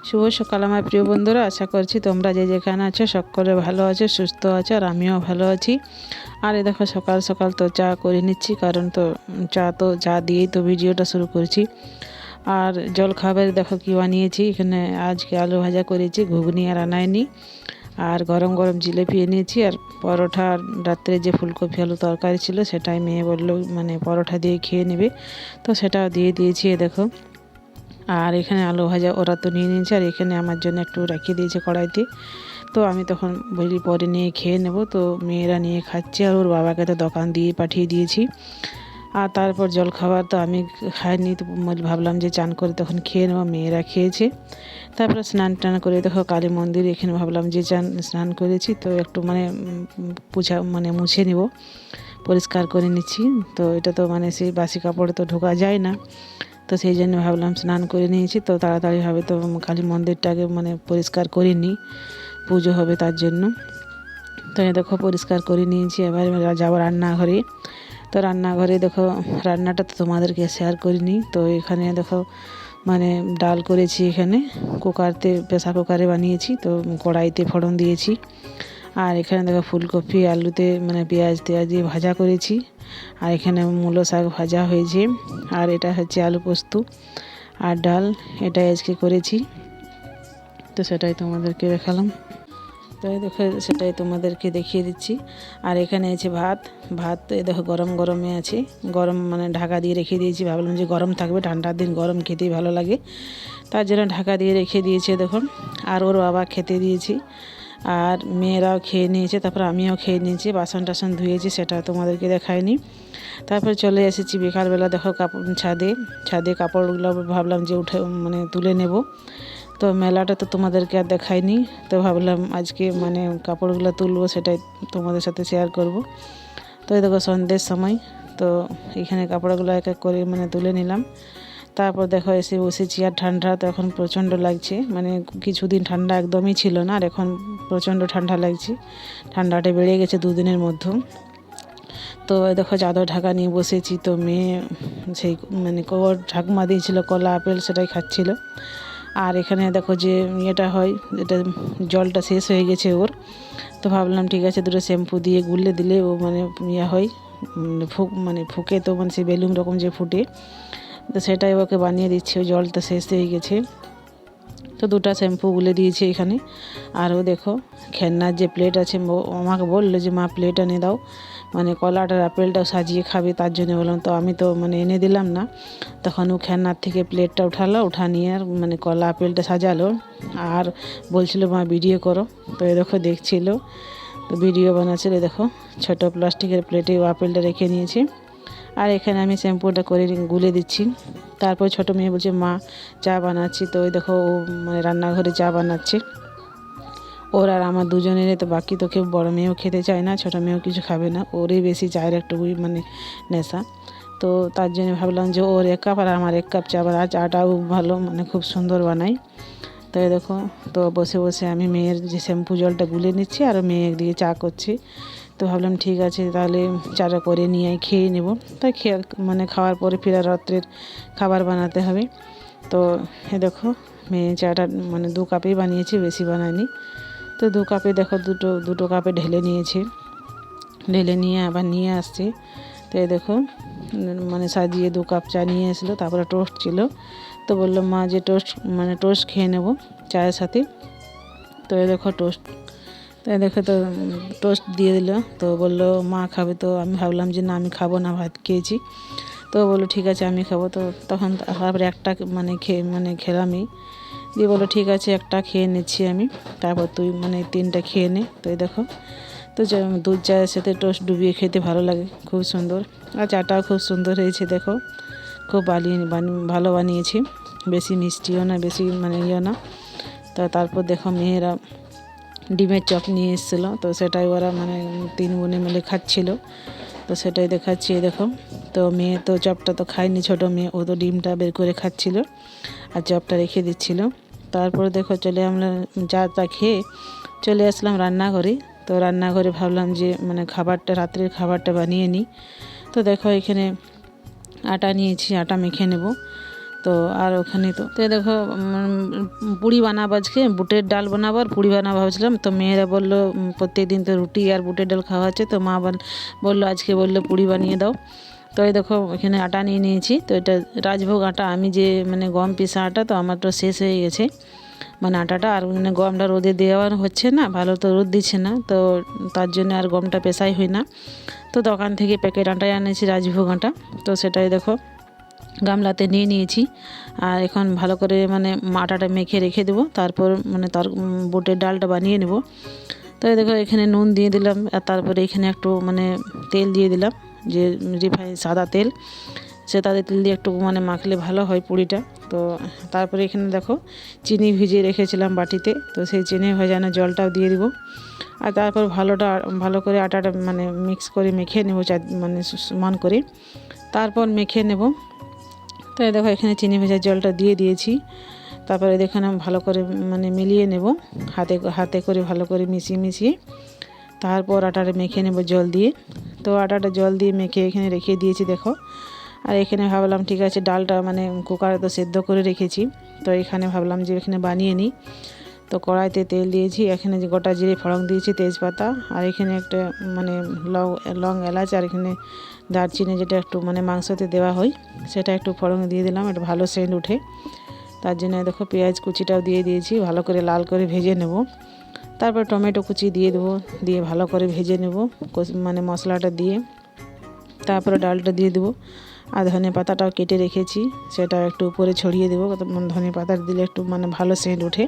শুভ সকাল আমার প্রিয় বন্ধুরা, আশা করছি তোমরা যে যেখানে আছো সকলে ভালো আছো, সুস্থ আছো, আর আমিও ভালো আছি। আর এই দেখো সকাল সকাল তো চা করে নিচ্ছি, কারণ তো চা দিয়েই তো ভিডিওটা শুরু করছি। আর জল খাবারে দেখো কী বানিয়েছি, এখানে আজকে আলু ভাজা করেছি, ঘুগনি আর আনায়নি। আর গরম গরম জিলেপি এনেছি, আর পরোটা। আর রাত্রে যে ফুলকপি আলু তরকারি ছিল সেটাই মেয়ে বললো মানে পরোটা দিয়ে খেয়ে নেবে, তো সেটাও দিয়ে দিয়েছি। দেখো, আর এখানে আলু ভাজা ওরা তো নিয়ে নিয়েছে, আর এখানে আমার জন্য একটু রাখিয়ে দিয়েছে কড়াইতে। তো আমি তখন বলি পরে নিয়ে খেয়ে নেব, তো মেয়েরা নিয়ে খাচ্ছে, আর ওর বাবাকে তো দোকান দিয়ে পাঠিয়ে দিয়েছি। আর তারপর জল খাবার তো আমি খাইনি, তো ভাবলাম যে চান করে তখন খেয়ে নেবো, মেয়েরা খেয়েছে। তারপরে স্নান টান করে দেখো কালী মন্দির, এখানে ভাবলাম যে স্নান করেছি তো একটু মুছে নেব, পরিষ্কার করে নিচ্ছি। তো এটা তো সেই বাসি কাপড়ে তো ঢোকা যায় না, তো সেই জন্য ভাবলাম স্নান করে নিয়েছি, তো তাড়াতাড়িভাবে তো কালী মন্দিরটাকে পরিষ্কার করে নিই, পুজো হবে তার জন্য। তো দেখো পরিষ্কার করে নিয়েছি, এবার যাবো রান্নাঘরে। তো রান্নাঘরে দেখো রান্নাটা তো তোমাদেরকে শেয়ার করিনি। তো এখানে দেখো ডাল করেছি, এখানে প্রেসার কুকারে বানিয়েছি, তো কড়াইতে ফোড়ন দিয়েছি। আর এখানে দেখো ফুলকপি আলুতে পেঁয়াজ দিয়ে ভাজা করেছি। আর এখানে মূলো শাক ভাজা হয়েছে। আর এটা হচ্ছে আলু পোস্ত আর ডাল, এটাই আজকে করেছি। তো সেটাই তোমাদেরকে দেখালাম, তাই দেখো সেটাই তোমাদেরকে দেখিয়ে দিচ্ছি। আর এখানে আছে ভাত দেখো গরম গরমে আছে, গরম ঢাকা দিয়ে রেখে দিয়েছি, ভাবলাম যে গরম থাকবে, ঠান্ডার দিন গরম খেতেই ভালো লাগে, তার জন্য ঢাকা দিয়ে রেখে দিয়েছে দেখুন। আর ওর বাবা খেতে দিয়েছি, আর মেয়েরাও খেয়ে নিয়েছে, তারপর আমিও খেয়ে নিয়েছি। বাসন টাসন ধুয়েছি, সেটা তোমাদেরকে দেখায়নি। তারপর চলে এসেছি বিকালবেলা, দেখো ছাদে কাপড়গুলো ভাবলাম যে তুলে নেব। তো মেলাটা তো তোমাদেরকে আর দেখাইনি, তো ভাবলাম আজকে কাপড়গুলো তুলবো, সেটাই তোমাদের সাথে শেয়ার করব। তো এই দেখো সন্ধ্যের সময়, তো এখানে কাপড়গুলো এক এক করে তুলে নিলাম। তারপর দেখো এসে বসেছি, আর ঠান্ডা তো এখন প্রচণ্ড লাগছে, কিছুদিন ঠান্ডা একদমই ছিল না, আর এখন প্রচণ্ড ঠান্ডা লাগছে, ঠান্ডাটা বেড়ে গেছে দুদিনের মধ্যে। তো দেখো চাদর ঢাকা নিয়ে বসেছি, তো মেয়ে সেই ঠাকুমা দিয়েছিল কলা আপেল, সেটাই খাচ্ছিল। আর এখানে দেখো যে ইয়েটা হয়, এটা জলটা শেষ হয়ে গেছে ওর, তো ভাবলাম ঠিক আছে দুটো শ্যাম্পু দিয়ে গুলে দিলে ও ইয়ে হয়, ফুকে, তো সেই বেলুন রকম যে ফুটে, তো সেটাই ওকে বানিয়ে দিচ্ছে, ওই জলটা শেষ হয়ে গেছে। তো দুটো শ্যাম্পু গুলে দিয়েছি এখানে। আরও দেখো খেলনার যে প্লেট আছে, আমাকে বললো যে মা প্লেট এনে দাও, কলাটার আপেলটাও সাজিয়ে খাবে, তার জন্য বললাম, তো আমি তো এনে দিলাম না। তখন ও খেলনার থেকে প্লেটটা উঠা নিয়ে আর কলা আপেলটা সাজালো, আর বলছিল মা ভিডিও করো। তো এই দেখো দেখছিল, তো ভিডিও বানাচ্ছিল। দেখো ছোটো প্লাস্টিকের প্লেটে ও আপেলটা রেখে নিয়েছে, আর এখানে আমি শ্যাম্পুটা করে গুলে দিচ্ছি। তারপর ছোটো মেয়ে বলছে মা চা বানাচ্ছি, তো ওই দেখো ও রান্নাঘরে চা বানাচ্ছে। ওর আর আমার দুজনেরই, তো বাকি তো কেউ বড় মেয়েও খেতে চায় না, ছোটো মেয়েও কিছু খাবে না, ওরই বেশি চায়ের একটু নেশা। তো তার জন্য ভাবলাম যে ওর 1 কাপ আর আমার 1 কাপ চা, আর চাটাও ভালো খুব সুন্দর বানাই। তাই দেখো, তো বসে বসে আমি মেয়ের যে শ্যাম্পু জলটা গুলে নিচ্ছি, আর মেয়ে একদিকে চা করছে। তো ভাবলাম ঠিক আছে তাহলে চাটা করে নিয়ে খেয়ে নেব। তাই খাওয়ার পরে ফের রাত্রের খাবার বানাতে হবে। তো দেখো মেয়ে চাটা 2 কাপেই বানিয়েছি, বেশি বানায়নি। তো 2 কাপে দেখো দুটো কাপে ঢেলে নিয়েছি, ঢেলে নিয়ে আবার নিয়ে আসছি। তো এই দেখো সাজিয়ে 2 কাপ চা নিয়ে এসলো, তারপরে টোস্ট ছিল, তো বললো মা যে টোস্ট খেয়ে নেব চায়ের সাথে। তো এই দেখো তো টোস্ট দিয়ে দিল, তো বললো মা খাবে, তো আমি ভাবলাম যে না আমি খাবো না, ভাত খেয়েছি। তো বললো ঠিক আছে আমি খাবো। তো তখন তারপরে একটা খেলামই, দিয়ে বললো ঠিক আছে একটা খেয়ে নিচ্ছি আমি, তারপর তুই 3টা খেয়ে নে। তো এই দেখো, তো দুধ চায়ের সাথে টোস্ট ডুবিয়ে খেতে ভালো লাগে, খুব সুন্দর। আর চাটাও খুব সুন্দর হয়েছে, দেখো খুব ভালো বানিয়েছি, বেশি মিষ্টিও না, বেশি ইয়ে না। তারপর দেখো মেয়েরা ডিমের চপ নিয়ে এসেছিলো, তো সেটাই ওরা 3 বোনে মিলে খাচ্ছিল, তো সেটাই দেখাচ্ছি। দেখো, তো মেয়ে তো চপটা তো খায়নি, ছোটো মেয়ে, ও তো ডিমটা বের করে খাচ্ছিল আর চপটা রেখে দিচ্ছিল। তারপর দেখো আমরা চাটা খেয়ে চলে আসলাম রান্নাঘরে। তো রান্নাঘরে ভাবলাম যে রাত্রের খাবারটা বানিয়ে নিই। তো দেখো এখানে আটা নিয়েছি, আটা মেখে নেব। তো আর ওখানে তো দেখো পুরি বানাবো, আজকে বুটের ডাল বানাবো আর পুরি বানাবো ভাবছিলাম। তো মেয়েরা বললো প্রত্যেক দিন তো রুটি আর বুটের ডাল খাওয়া হচ্ছে, তো মা বললো আজকে বললো পুরি বানিয়ে দাও। তো এই দেখো এখানে আটা নিয়ে নিয়েছি। তো এটা রাজভোগ আটা, আমি যে মানে গম পিসা আটা, তো আমার তো শেষ হয়ে গেছে মানে আটাটা। আর মানে গমটা রোদে দেওয়া হচ্ছে না, ভালো তো রোদ দিচ্ছে না, তো তার জন্য আর গমটা পেশাই হয় না। তো দোকান থেকে প্যাকেট আটাই আনেছি রাজভোগ আটা। তো সেটাই দেখো গামলাতে নিয়ে নিয়েছি। আর এখন ভালো করে মানে আটাটা মেখে রেখে দেবো, তারপর মানে তার বুটের ডালটা বানিয়ে নেব। তো দেখো এখানে নুন দিয়ে দিলাম, আর তারপরে এখানে একটু মানে তেল দিয়ে দিলাম, যে রিফাইন সাদা তেল, সে তাদের তেল দিয়ে একটু মানে মাখলে ভালো হয় পুরিটা। তো তারপরে এখানে দেখো চিনি ভিজিয়ে রেখেছিলাম বাটিতে, তো সেই চিনি ভেজানো জলটাও দিয়ে দিব। আর তারপর ভালো করে আটাটা মানে মিক্স করে মেখে নেব, মানে সমান করে তারপর মেখে নেব। তো দেখো এখানে চিনি ভেজা জলটা দিয়ে দিয়েছি। তারপরে এখানে ভালো করে মানে মিলিয়ে নেব, হাতে করে ভালো করে মিশিয়ে তারপর আটাটা মেখে নেব জল দিয়ে। তো আটাটা জল দিয়ে মেখে এখানে রেখে দিয়েছি দেখো। আর এখানে ভাবলাম ঠিক আছে, ডালটা মানে কুকারে তো সেদ্ধ করে রেখেছি, তো এখানে ভাবলাম যে এখানে বানিয়ে নিই। তো কড়াইতে তেল দিয়েছি, এখানে যে গোটা জিরে ফোড়ন দিয়েছি, তেজপাতা, আর এখানে একটা মানে লং এলাচ, আর এখানে দারচিনি, যেটা একটু মানে মাংসতে দেওয়া হয়, সেটা একটু ফোড়ন দিয়ে দিলাম, একটু ভালো সেন্ট উঠে। তার জন্য দেখো পেঁয়াজ কুচিটাও দিয়ে দিয়েছি, ভালো করে লাল করে ভেজে নেব। তারপর টমেটো কুচি দিয়ে দেবো, দিয়ে ভালো করে ভেজে নেব মানে মশলাটা দিয়ে। তারপরে ডালটা দিয়ে দেবো, আর ধনে পাতাটাও কেটে রেখেছি, সেটা একটু উপরে ছড়িয়ে দেবো। ধনে পাতা দিলে একটু মানে ভালো সেন্ট ওঠে,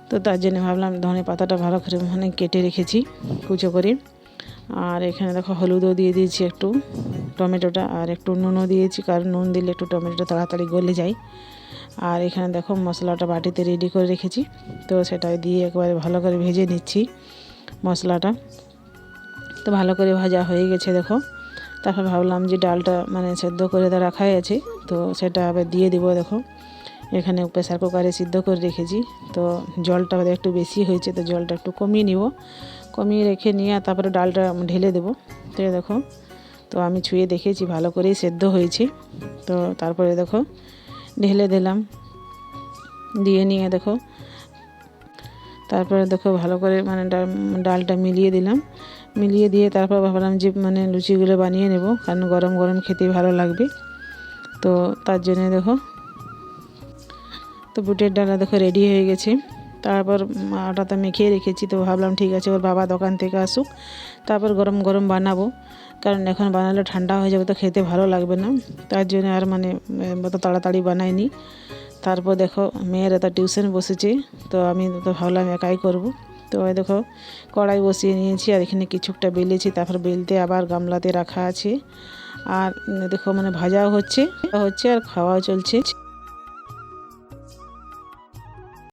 তো তার জন্য ভাবলাম ধনে পাতাটা ভালো করে মানে কেটে রেখেছি কুচো করে। আর এখানে দেখো হলুদও দিয়ে দিয়েছি একটু টমেটোটা, আর একটু নুনও দিয়েছি, কারণ নুন দিলে একটু টমেটোটা তাড়াতাড়ি গলে যায়। আর এখানে দেখো মশলাটা বাটিতে রেডি করে রেখেছি, তো সেটা দিয়ে একবারে ভালো করে ভেজে নিচ্ছি মশলাটা। তো ভালো করে ভাজা হয়ে গেছে দেখো। তারপর ভাবলাম যে ডালটা মানে সেদ্ধ করে তো রাখাই আছে, তো সেটা আবার দিয়ে দেবো। দেখো এখানে প্রেসার কুকারে সিদ্ধ করে রেখেছি, তো জলটা একটু বেশি হয়েছে, তো জলটা একটু কমিয়ে নিব, কমিয়ে রেখে নিয়ে তারপরে ডালটা ঢেলে দেবো। তো দেখো, তো আমি ছুঁয়ে দেখেছি ভালো করেই সেদ্ধ হয়েছে। তো তারপরে দেখো ঢেলে দিলাম, দিয়ে নিয়ে দেখো তারপরে দেখো ভালো করে মানে ডালটা মিলিয়ে দিলাম, মিলিয়ে দিয়ে তারপর ভাবলাম যে মানে লুচিগুলো বানিয়ে নেব, কারণ গরম গরম খেতেই ভালো লাগবে। তো তার জন্য দেখো, তো বুটের ডালা দেখো রেডি হয়ে গেছে। তারপর আটাটা মেখে রেখেছি, তো ভাবলাম ঠিক আছে ওর বাবা দোকান থেকে আসুক, তারপর গরম গরম বানাবো, কারণ এখন বানালে ঠান্ডা হয়ে যাবে, তো খেতে ভালো লাগবে না। তার জন্য আর মানে অত তাড়াতাড়ি বানাইনি। তারপর দেখো মেয়েরা তো টিউশন বসেছে, তো আমি তো ভাবলাম একাই করব। তো দেখো কড়াই বসিয়ে নিয়েছি, আর এখানে কিছুটা বেলেছি, তারপর বেলতে আবার গামলাতে রাখা আছে। আর দেখো মানে ভাজাও হচ্ছে আর খাওয়াও চলছে।